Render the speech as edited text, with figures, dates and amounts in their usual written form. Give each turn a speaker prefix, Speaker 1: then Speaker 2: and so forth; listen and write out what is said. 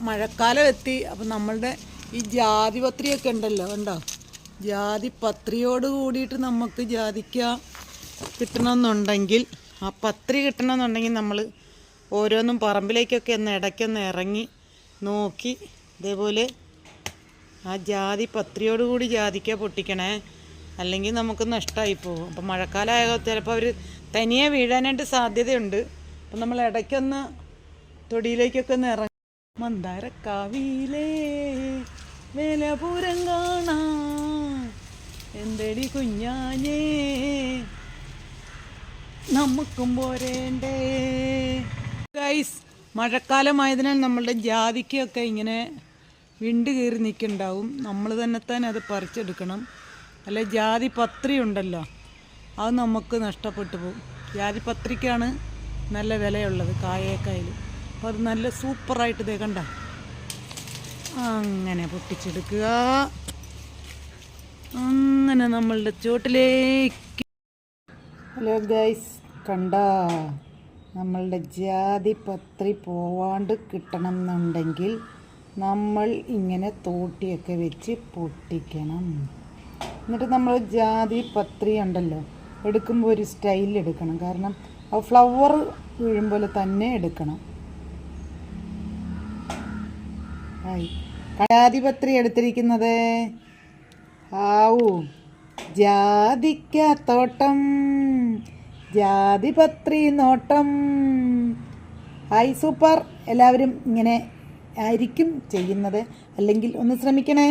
Speaker 1: മഴക്കാലം എത്തി. അപ്പം നമ്മളുടെ ഈ ജാതിപത്രിയൊക്കെ ഉണ്ടല്ലോ, കണ്ടോ? ജാതിപത്രിയോട് കൂടിയിട്ട് നമുക്ക് ജാതിക്ക കിട്ടണമെന്നുണ്ടെങ്കിൽ, ആ പത്രി കിട്ടണമെന്നുണ്ടെങ്കിൽ നമ്മൾ ഓരോന്നും പറമ്പിലേക്കൊക്കെ ഇടയ്ക്കൊന്ന് ഇറങ്ങി നോക്കി ഇതേപോലെ ആ ജാതിപത്രിയോടുകൂടി ജാതിക്ക പൊട്ടിക്കണേ, അല്ലെങ്കിൽ നമുക്ക് നഷ്ടമായി പോകും. അപ്പം മഴക്കാലമായാൽ ചിലപ്പോൾ അവർ തനിയെ വീഴാനായിട്ട് സാധ്യതയുണ്ട്. അപ്പം നമ്മൾ ഇടയ്ക്കൊന്ന് തൊടിയിലേക്കൊക്കെ ഒന്ന് ഇറങ്ങി മന്ദാരക്കാവിയിലേ വേലപൂരം കാണാൻ എന്തടി കുഞ്ഞാഞ്ഞേ നമുക്കും പോരേണ്ടേ. ഗൈസ്, മഴക്കാലമായതിനാൽ നമ്മളുടെ ജാതിക്കയൊക്കെ ഇങ്ങനെ വിണ്ട് കയറി നിൽക്കുന്നുണ്ടാവും. നമ്മൾ തന്നെ അത് പറിച്ചെടുക്കണം. അല്ലെ ജാതിപത്രി ഉണ്ടല്ലോ, അത് നമുക്ക് നഷ്ടപ്പെട്ടു പോകും. ജാതിപത്രിക്കാണ് നല്ല വിലയുള്ളത് കായേക്കായാലും. അപ്പോൾ അത് നല്ല സൂപ്പറായിട്ട് ഇതേ കണ്ട അങ്ങനെ പൊട്ടിച്ചെടുക്കുക. അങ്ങനെ നമ്മളുടെ ചുവട്ടിലേക്ക്. ഹലോ ഗൈസ്, കണ്ട നമ്മളുടെ ജാതിപത്രി പോവാണ്ട് കിട്ടണം എന്നുണ്ടെങ്കിൽ നമ്മൾ ഇങ്ങനെ തോട്ടിയൊക്കെ വെച്ച് പൊട്ടിക്കണം. എന്നിട്ട് നമ്മൾ ജാതിപത്രി ഉണ്ടല്ലോ എടുക്കുമ്പോൾ ഒരു സ്റ്റൈലിൽ എടുക്കണം. കാരണം ആ ഫ്ലവർ വീഴുമ്പോൾ തന്നെ എടുക്കണം. ജാതിപത്രി എടുത്തിരിക്കുന്നത് ജാതിക്കത്തോട്ടം, ജാതിപത്രി നോട്ടം. Hi, super. എല്ലാവരും ഇങ്ങനെ ആയിരിക്കും ചെയ്യുന്നത്, അല്ലെങ്കിൽ ഒന്ന് ശ്രമിക്കണേ.